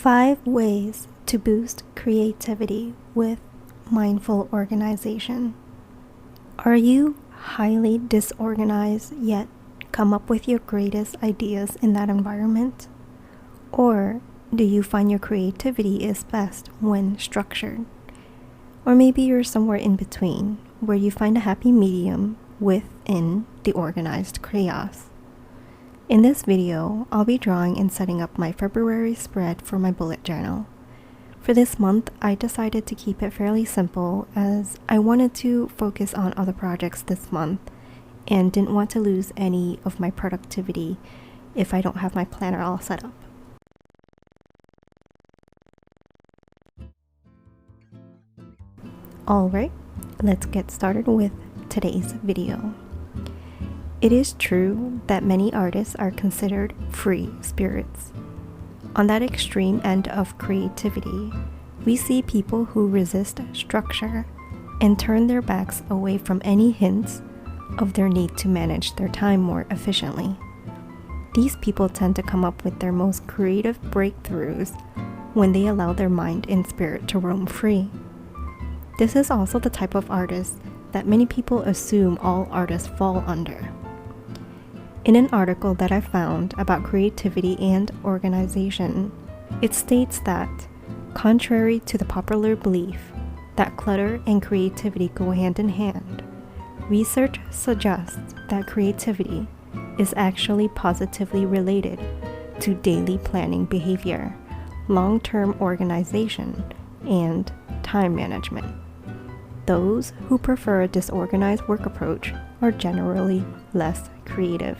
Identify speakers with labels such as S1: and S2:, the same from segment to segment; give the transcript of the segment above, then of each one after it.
S1: 5 ways to boost creativity with mindful organization. Are you highly disorganized yet come up with your greatest ideas in that environment? Or do you find your creativity is best when structured? Or maybe you're somewhere in between, where you find a happy medium within the organized chaos. In this video, I'll be drawing and setting up my February spread for my bullet journal. For this month, I decided to keep it fairly simple as I wanted to focus on other projects this month and didn't want to lose any of my productivity if I don't have my planner all set up. Alright, let's get started with today's video. It is true that many artists are considered free spirits. On that extreme end of creativity, we see people who resist structure and turn their backs away from any hints of their need to manage their time more efficiently. These people tend to come up with their most creative breakthroughs when they allow their mind and spirit to roam free. This is also the type of artist that many people assume all artists fall under. In an article that I found about creativity and organization, it states that, contrary to the popular belief that clutter and creativity go hand in hand, research suggests that creativity is actually positively related to daily planning behavior, long-term organization, and time management. Those who prefer a disorganized work approach are generally less creative.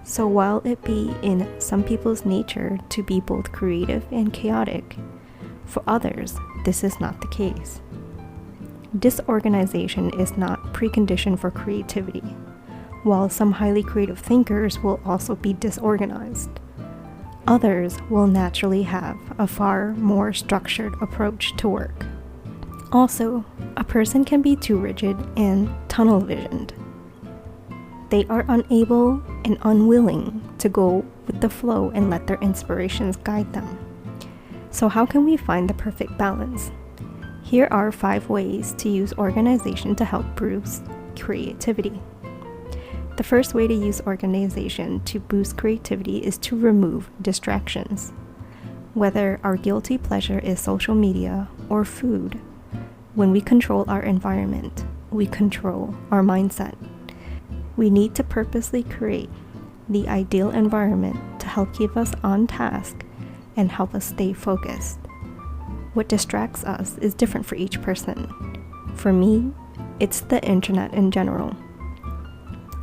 S1: So while it be in some people's nature to be both creative and chaotic, for others, this is not the case. Disorganization is not precondition for creativity, while some highly creative thinkers will also be disorganized. Others will naturally have a far more structured approach to work. Also, a person can be too rigid and tunnel-visioned. They are unable and unwilling to go with the flow and let their inspirations guide them. So how can we find the perfect balance? Here are 5 ways to use organization to help boost creativity. The first way to use organization to boost creativity is to remove distractions. Whether our guilty pleasure is social media or food, when we control our environment, we control our mindset. We need to purposely create the ideal environment to help keep us on task and help us stay focused. What distracts us is different for each person. For me, it's the internet in general.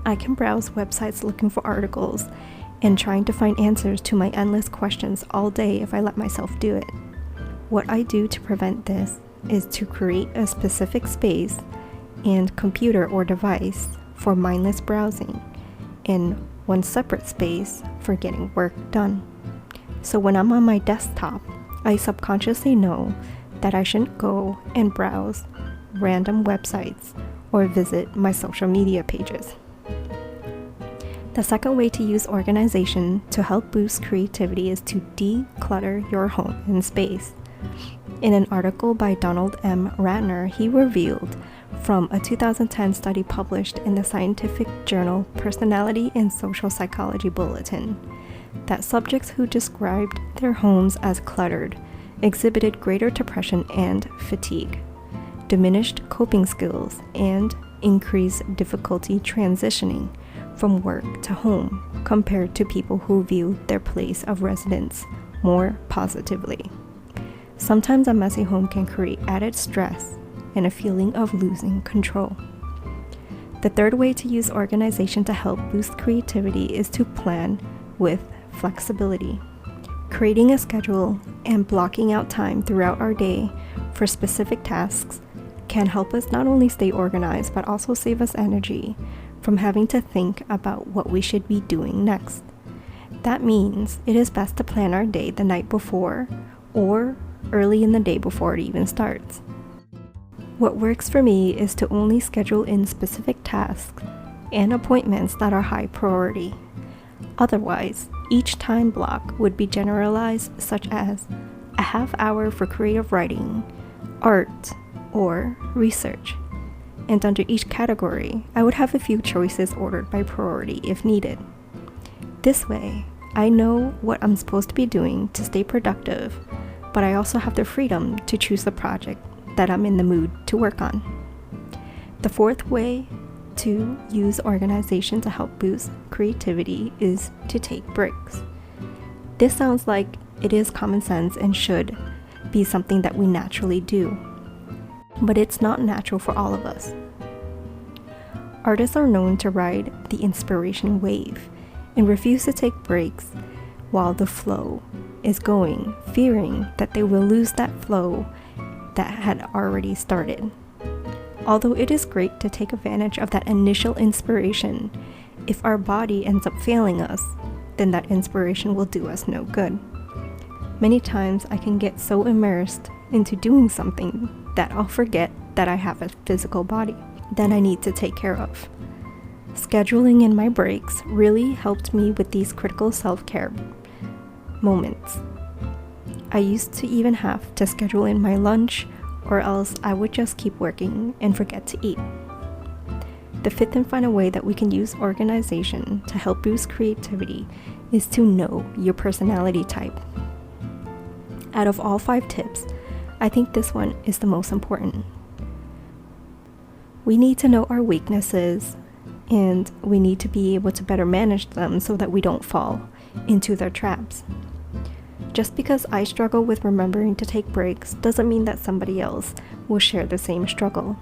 S1: I can browse websites looking for articles and trying to find answers to my endless questions all day if I let myself do it. What I do to prevent this is to create a specific space and computer or device for mindless browsing and one separate space for getting work done. So when I'm on my desktop, I subconsciously know that I shouldn't go and browse random websites or visit my social media pages. The second way to use organization to help boost creativity is to declutter your home and space. In an article by Donald M. Ratner, he revealed from a 2010 study published in the scientific journal Personality and Social Psychology Bulletin that subjects who described their homes as cluttered exhibited greater depression and fatigue, diminished coping skills, and increased difficulty transitioning from work to home compared to people who viewed their place of residence more positively. Sometimes a messy home can create added stress and a feeling of losing control. The third way to use organization to help boost creativity is to plan with flexibility. Creating a schedule and blocking out time throughout our day for specific tasks can help us not only stay organized but also save us energy from having to think about what we should be doing next. That means it is best to plan our day the night before or early in the day before it even starts. What works for me is to only schedule in specific tasks and appointments that are high priority. Otherwise, Each time block would be generalized, such as a half hour for creative writing, art, or research. And under each category, I would have a few choices ordered by priority if needed. This way, I know what I'm supposed to be doing to stay productive, but I also have the freedom to choose the project that I'm in the mood to work on. The fourth way to use organization to help boost creativity is to take breaks. This sounds like it is common sense and should be something that we naturally do, but it's not natural for all of us. Artists are known to ride the inspiration wave and refuse to take breaks while the flow is going, fearing that they will lose that flow that had already started. Although it is great to take advantage of that initial inspiration, if our body ends up failing us, then that inspiration will do us no good. Many times I can get so immersed into doing something that I'll forget that I have a physical body that I need to take care of. Scheduling in my breaks really helped me with these critical self-care moments. I used to even have to schedule in my lunch, or else I would just keep working and forget to eat. The fifth and final way that we can use organization to help boost creativity is to know your personality type. Out of all 5 tips, I think this one is the most important. We need to know our weaknesses, and we need to be able to better manage them so that we don't fall into their traps. Just because I struggle with remembering to take breaks doesn't mean that somebody else will share the same struggle.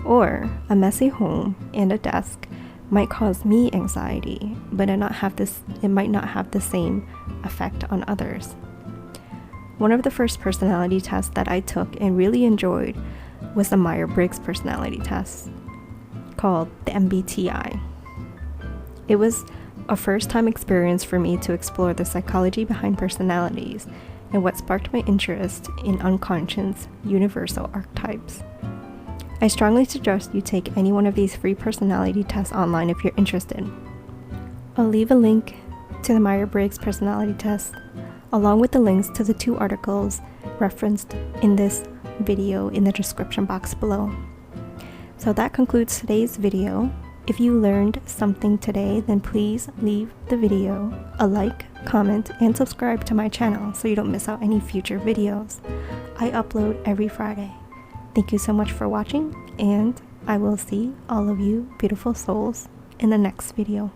S1: Or a messy home and a desk might cause me anxiety, but it might not have the same effect on others. One of the first personality tests that I took and really enjoyed was the Myers-Briggs personality test, called the MBTI. It was a first-time experience for me to explore the psychology behind personalities and what sparked my interest in unconscious universal archetypes. I strongly suggest you take any one of these free personality tests online if you're interested. I'll leave a link to the Myers-Briggs personality test along with the links to the 2 articles referenced in this video in the description box below. So that concludes today's video. If you learned something today, then please leave the video a like, comment, and subscribe to my channel so you don't miss out any future videos. I upload every Friday. Thank you so much for watching, and I will see all of you beautiful souls in the next video.